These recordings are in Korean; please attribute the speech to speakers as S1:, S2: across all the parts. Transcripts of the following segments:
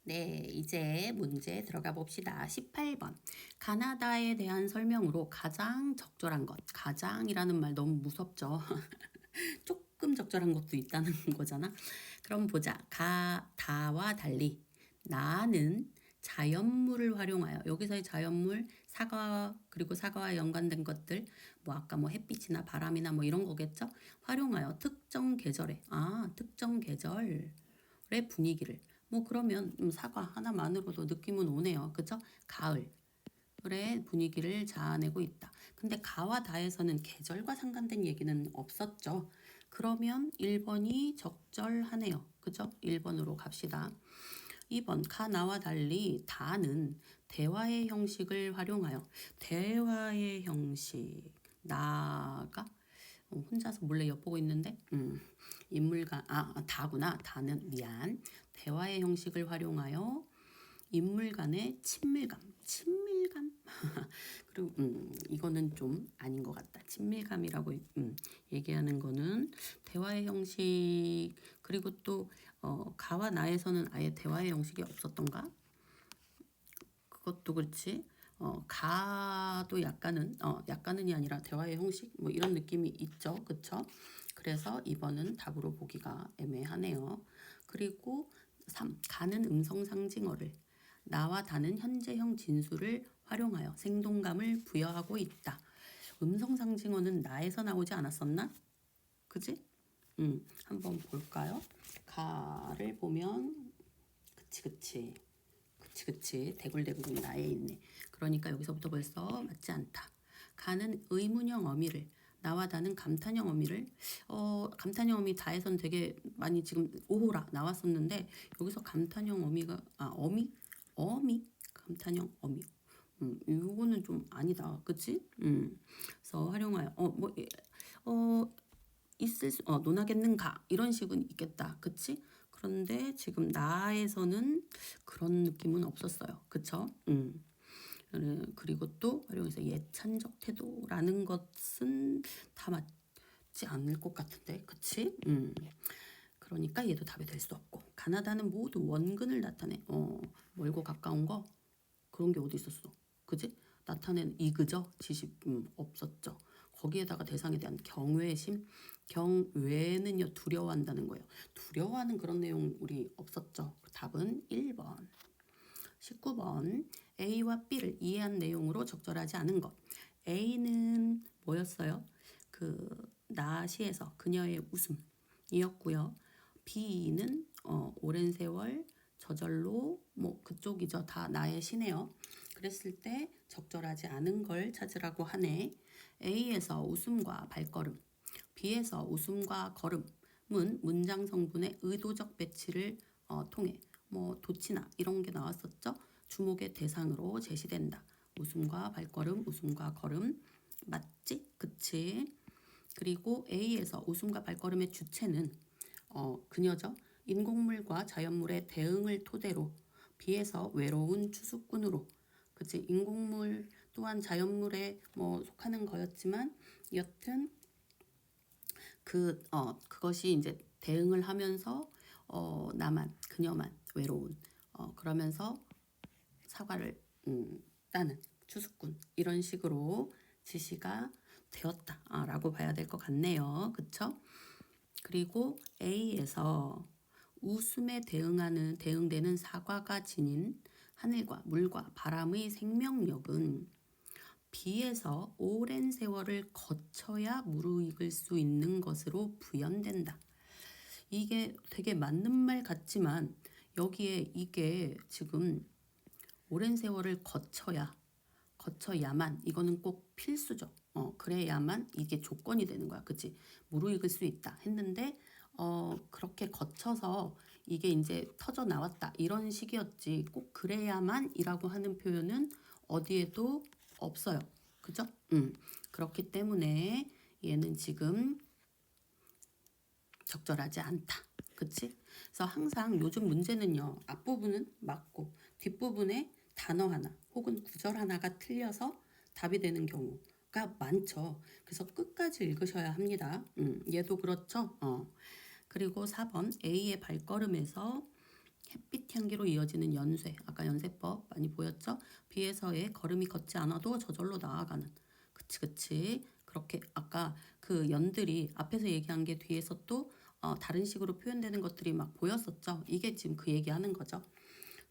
S1: 네, 이제 문제 들어가 봅시다. 18번. 가나다에 대한 설명으로 가장 적절한 것. 가장이라는 말 너무 무섭죠? 조금 적절한 것도 있다는 거잖아. 그럼 보자. 다와 달리 나는 자연물을 활용하여 여기서의 자연물 사과 그리고 사과와 연관된 것들 뭐 아까 뭐 햇빛이나 바람이나 뭐 이런 거겠죠? 활용하여 특정 계절의 분위기를 뭐 그러면 사과 하나만으로도 느낌은 오네요. 그죠? 가을의 분위기를 자아내고 있다. 근데 가와 다에서는 계절과 상관된 얘기는 없었죠. 그러면 1번이 적절하네요. 그죠? 1번으로 갑시다. 2번 가나와 달리 다는 대화의 형식을 활용하여 대화의 형식 나가 혼자서 몰래 엿보고 있는데 인물과 다구나 다는 미안 대화의 형식을 활용하여 인물 간의 친밀감 그리고 이거는 좀 아닌 것 같다. 친밀감이라고 얘기하는 거는 대화의 형식 그리고 또 가와 나에서는 아예 대화의 형식이 없었던가? 그것도 그렇지. 가도 약간은이 아니라 대화의 형식 뭐 이런 느낌이 있죠. 그쵸? 그래서 2번은 답으로 보기가 애매하네요. 그리고 3. 가는 음성 상징어를 나와 다는 현재형 진수를 활용하여 생동감을 부여하고 있다. 음성 상징어는 나에서 나오지 않았었나? 그지? 한번 볼까요? 가를 보면 그치. 그치. 대굴대굴이 나에 있네. 그러니까 여기서부터 벌써 맞지 않다. 가는 의문형 어미를 나와 다는 감탄형 어미를 감탄형 어미 다에선 되게 많이 지금 오호라 나왔었는데 여기서 감탄형 어미가 어미 감탄형 어미 이거는 좀 아니다. 그치? 그래서 활용하여 논하겠는가 이런 식은 있겠다. 그치? 그런데 지금 나에서는 그런 느낌은 없었어요. 그쵸? 그리고 또 활용해서 예찬적 태도라는 것은 다 맞지 않을 것 같은데. 그치? 그러니까 얘도 답이 될 수 없고. 가나다는 모두 원근을 나타내. 멀고 가까운 거 그런 게 어디 있었어. 그지? 나타낸 이그저 지식 없었죠. 거기에다가 대상에 대한 경외심, 경외는요 두려워한다는 거예요. 두려워하는 그런 내용 우리 없었죠. 답은 1번. 19번 A와 B를 이해한 내용으로 적절하지 않은 것. A는 뭐였어요? 나시에서 그녀의 웃음이었고요. B는 오랜 세월 저절로 뭐 그쪽이죠. 다 나의 시네요. 그랬을 때 적절하지 않은 걸 찾으라고 하네. A에서 웃음과 발걸음, B에서 웃음과 걸음은 문장 성분의 의도적 배치를 통해 뭐 도치나 이런 게 나왔었죠. 주목의 대상으로 제시된다. 웃음과 발걸음, 웃음과 걸음 맞지? 그치? 그리고 A에서 웃음과 발걸음의 주체는 그녀죠. 인공물과 자연물의 대응을 토대로 B에서 외로운 추수꾼으로 그치 인공물 또한 자연물에 뭐 속하는 거였지만 여튼 그것이 이제 대응을 하면서 그녀만 외로운 그러면서 사과를 따는 추수꾼 이런 식으로 지시가 되었다라고 봐야 될 것 같네요. 그쵸? 그리고 A에서 웃음에 대응되는 사과가 지닌 하늘과 물과 바람의 생명력은 B에서 오랜 세월을 거쳐야 무르익을 수 있는 것으로 부연된다. 이게 되게 맞는 말 같지만 여기에 이게 지금 오랜 세월을 거쳐야만 이거는 꼭 필수죠. 그래야만 이게 조건이 되는 거야. 그치? 무르익을 수 있다 했는데 그렇게 거쳐서 이게 이제 터져 나왔다 이런 식이었지 꼭 그래야만이라고 하는 표현은 어디에도 없어요. 그죠? 그렇기 때문에 얘는 지금 적절하지 않다. 그치? 그래서 항상 요즘 문제는요. 앞부분은 맞고 뒷부분에 단어 하나 혹은 구절 하나가 틀려서 답이 되는 경우가 많죠. 그래서 끝까지 읽으셔야 합니다. 얘도 그렇죠. 그리고 4번 A의 발걸음에서 햇빛 향기로 이어지는 연쇄. 아까 연쇄법 많이 보였죠? 비에서의 걸음이 걷지 않아도 저절로 나아가는. 그치, 그치. 그렇게 아까 그 연들이 앞에서 얘기한 게 뒤에서 또 다른 식으로 표현되는 것들이 막 보였었죠. 이게 지금 그 얘기하는 거죠.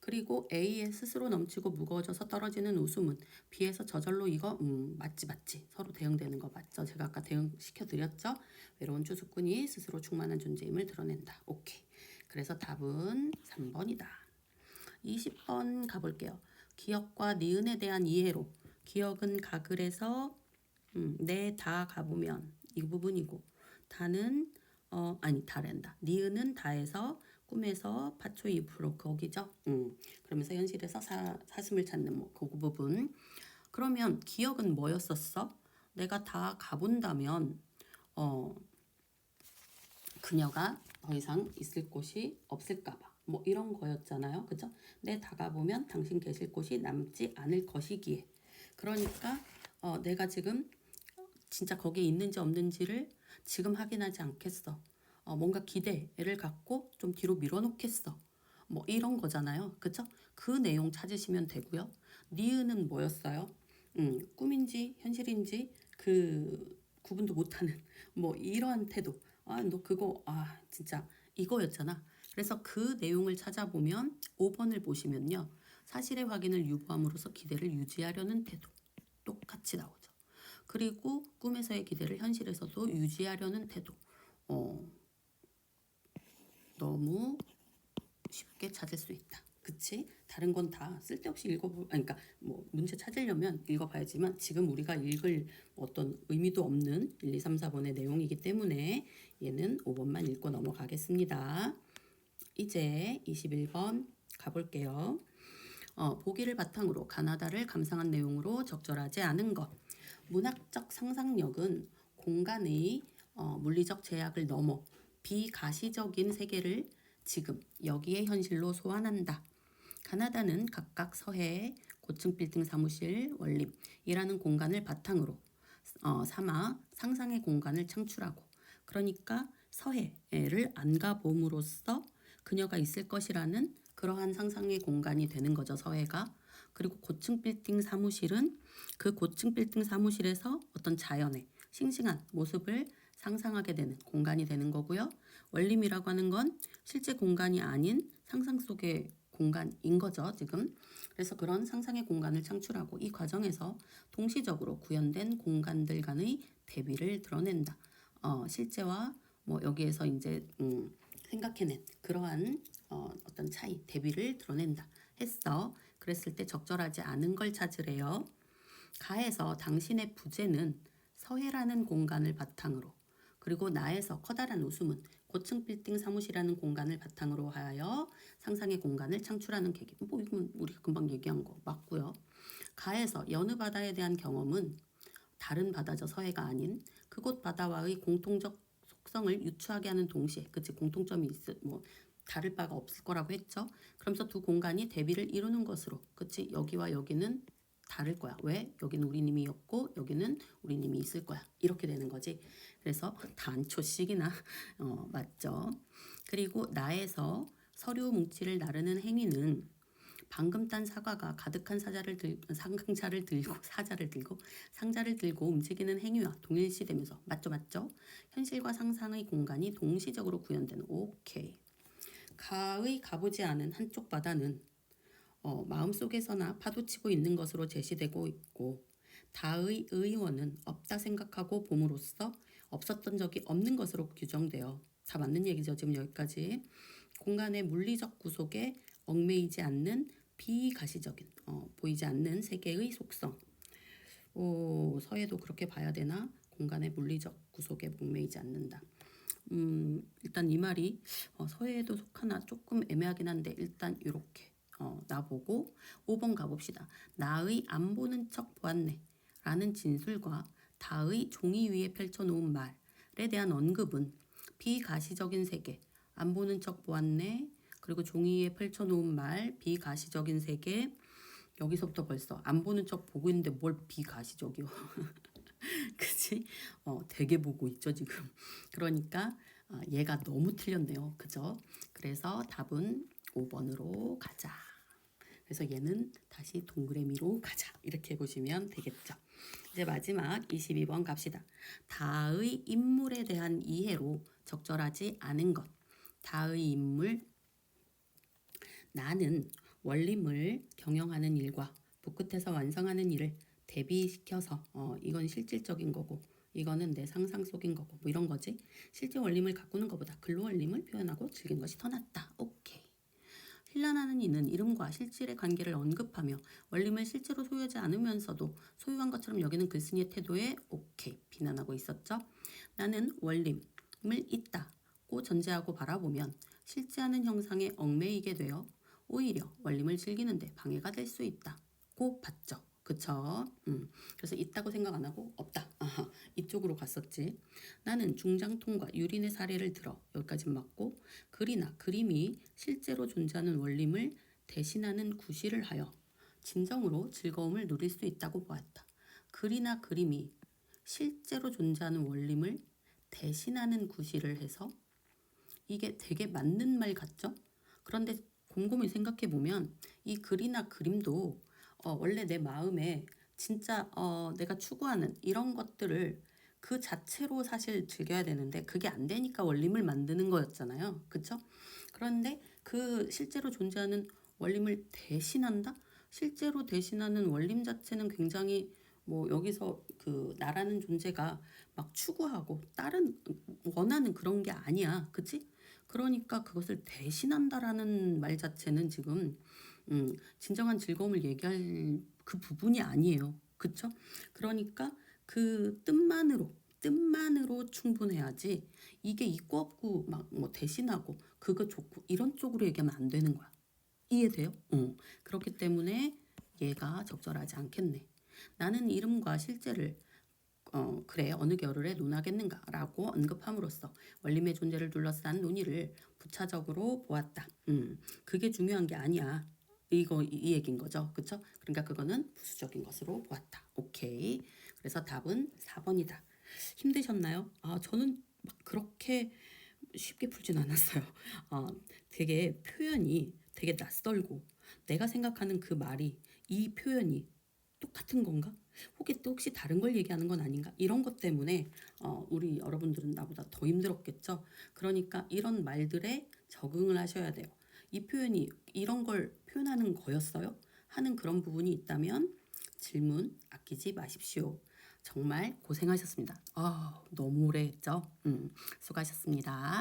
S1: 그리고 A의 스스로 넘치고 무거워져서 떨어지는 웃음은 B에서 저절로 이거 맞지 맞지 서로 대응되는 거 맞죠? 제가 아까 대응시켜 드렸죠? 외로운 추수꾼이 스스로 충만한 존재임을 드러낸다. 오케이. 그래서 답은 3번이다. 20번 가볼게요. 기억과 니은에 대한 이해로 기억은 가글에서 내 다 가보면 이 부분이고 다는 아니 다랜다. 니은은 다에서 꿈에서 파초 입으로 거기죠. 그러면서 현실에서 사슴을 찾는 그 부분. 그러면 기억은 뭐였었어? 내가 다 가본다면 그녀가 더 이상 있을 곳이 없을까봐 뭐 이런 거였잖아요. 그죠? 내 다 가보면 당신 계실 곳이 남지 않을 것이기에. 그러니까 내가 지금 진짜 거기에 있는지 없는지를 지금 확인하지 않겠어. 뭔가 기대를 갖고 좀 뒤로 밀어놓겠어. 뭐 이런 거잖아요. 그쵸? 그 내용 찾으시면 되고요. 니은은 뭐였어요? 꿈인지 현실인지 그 구분도 못하는 뭐 이러한 태도. 너 그거 진짜 이거였잖아. 그래서 그 내용을 찾아보면 5번을 보시면요. 사실의 확인을 유보함으로써 기대를 유지하려는 태도. 똑같이 나오죠. 그리고 꿈에서의 기대를 현실에서도 유지하려는 태도. 너무 쉽게 찾을 수 있다. 그치? 다른 건 다 쓸데없이 그러니까 뭐 문제 찾으려면 읽어봐야지만 지금 우리가 읽을 어떤 의미도 없는 1, 2, 3, 4번의 내용이기 때문에 얘는 5번만 읽고 넘어가겠습니다. 이제 21번 가볼게요. 보기를 바탕으로 가나다를 감상한 내용으로 적절하지 않은 것. 문학적 상상력은 공간의 물리적 제약을 넘어 비가시적인 세계를 지금 여기의 현실로 소환한다. 가나다는 각각 서해, 고층 빌딩 사무실, 원림이라는 공간을 바탕으로 삼아 상상의 공간을 창출하고 그러니까 서해를 안 가봄으로써 그녀가 있을 것이라는 그러한 상상의 공간이 되는 거죠. 서해가. 그리고 고층 빌딩 사무실은 그 고층 빌딩 사무실에서 어떤 자연의 싱싱한 모습을 상상하게 되는 공간이 되는 거고요. 원림이라고 하는 건 실제 공간이 아닌 상상 속의 공간인 거죠, 지금. 그래서 그런 상상의 공간을 창출하고 이 과정에서 동시적으로 구현된 공간들 간의 대비를 드러낸다. 실제와 뭐 여기에서 이제 생각해낸 그러한 어떤 차이, 대비를 드러낸다 했어. 그랬을 때 적절하지 않은 걸 찾으래요. 가에서 당신의 부재는 서해라는 공간을 바탕으로 그리고 나에서 커다란 웃음은 고층 빌딩 사무실이라는 공간을 바탕으로 하여 상상의 공간을 창출하는 계기. 뭐 이건 우리가 금방 얘기한 거 맞고요. 가에서 여느 바다에 대한 경험은 다른 바다죠. 서해가 아닌 그곳 바다와의 공통적 속성을 유추하게 하는 동시에 그치 공통점이 뭐 다를 바가 없을 거라고 했죠. 그러면서 두 공간이 대비를 이루는 것으로 그치 여기와 여기는 다를 거야. 왜? 여기는 우리님이었고 여기는 우리님이 있을 거야. 이렇게 되는 거지. 그래서 단초씩이나 맞죠. 그리고 나에서 서류 뭉치를 나르는 행위는 방금 딴 사과가 가득한 상자를 들고 움직이는 행위와 동일시되면서 맞죠 맞죠? 현실과 상상의 공간이 동시적으로 구현되는 오케이. 가의 가보지 않은 한쪽 바다는 마음속에서나 파도치고 있는 것으로 제시되고 있고 다의 의원은 없다 생각하고 봄으로써 없었던 적이 없는 것으로 규정되어 다 맞는 얘기죠. 지금 여기까지. 공간의 물리적 구속에 얽매이지 않는 비가시적인 보이지 않는 세계의 속성. 서해도 그렇게 봐야 되나? 공간의 물리적 구속에 목매이지 않는다. 일단 이 말이 서해에도 속하나 조금 애매하긴 한데 일단 이렇게 나보고 5번 가봅시다. 나의 안 보는 척 보았네 라는 진술과 다의 종이 위에 펼쳐놓은 말에 대한 언급은 비가시적인 세계 안 보는 척 보았네 그리고 종이 위에 펼쳐놓은 말 비가시적인 세계 여기서부터 벌써 안 보는 척 보고 있는데 뭘 비가시적이요. 그치? 되게 보고 있죠 지금. 그러니까 얘가 너무 틀렸네요. 그죠? 그래서 답은 5번으로 가자. 그래서 얘는 다시 동그라미로 가자. 이렇게 보시면 되겠죠. 이제 마지막 22번 갑시다. 다의 인물에 대한 이해로 적절하지 않은 것. 다의 인물, 나는 원림을 경영하는 일과 북끝에서 완성하는 일을 대비시켜서 이건 실질적인 거고 이거는 내 상상 속인 거고 뭐 이런 거지. 실제 원림을 가꾸는 것보다 근로 원림을 표현하고 즐기는 것이 더 낫다. 오케이. 힐라나는 이는 이름과 실질의 관계를 언급하며 원림을 실제로 소유하지 않으면서도 소유한 것처럼 여기는 글쓴이의 태도에 오케이 비난하고 있었죠. 나는 원림을 있다고 전제하고 바라보면 실제하는 형상에 얽매이게 되어 오히려 원림을 즐기는데 방해가 될 수 있다고 봤죠. 그쵸? 그래서 있다고 생각 안 하고 없다. 아하, 이쪽으로 갔었지. 나는 중장통과 유린의 사례를 들어 여기까지 맞고 글이나 그림이 실제로 존재하는 원림을 대신하는 구실을 하여 진정으로 즐거움을 누릴 수 있다고 보았다. 글이나 그림이 실제로 존재하는 원림을 대신하는 구실을 해서 이게 되게 맞는 말 같죠? 그런데 곰곰이 생각해 보면 이 글이나 그림도 원래 내 마음에 진짜 내가 추구하는 이런 것들을 그 자체로 사실 즐겨야 되는데 그게 안 되니까 원림을 만드는 거였잖아요. 그쵸? 그런데 그 실제로 존재하는 원림을 대신한다? 실제로 대신하는 원림 자체는 굉장히 뭐 여기서 그 나라는 존재가 막 추구하고 다른 원하는 그런 게 아니야. 그치? 그러니까 그것을 대신한다라는 말 자체는 지금 진정한 즐거움을 얘기할 그 부분이 아니에요. 그쵸? 그러니까 그 뜻만으로 충분해야지 이게 있고 없고 막 뭐 대신하고 그거 좋고 이런 쪽으로 얘기하면 안 되는 거야. 이해돼요? 그렇기 때문에 얘가 적절하지 않겠네. 나는 이름과 실제를 그래 어느 겨를에 논하겠는가라고 언급함으로써 원림의 존재를 둘러싼 논의를 부차적으로 보았다. 그게 중요한 게 아니야. 이 얘기인 거죠. 그쵸? 그러니까 그거는 부수적인 것으로 보았다. 오케이. 그래서 답은 4번이다. 힘드셨나요? 저는 막 그렇게 쉽게 풀진 않았어요. 되게 표현이 되게 낯설고 내가 생각하는 그 말이 이 표현이 똑같은 건가? 혹시 다른 걸 얘기하는 건 아닌가? 이런 것 때문에 우리 여러분들은 나보다 더 힘들었겠죠. 그러니까 이런 말들에 적응을 하셔야 돼요. 이 표현이 이런 걸 표현하는 거였어요? 하는 그런 부분이 있다면 질문 아끼지 마십시오. 정말 고생하셨습니다. 너무 오래 했죠? 수고하셨습니다.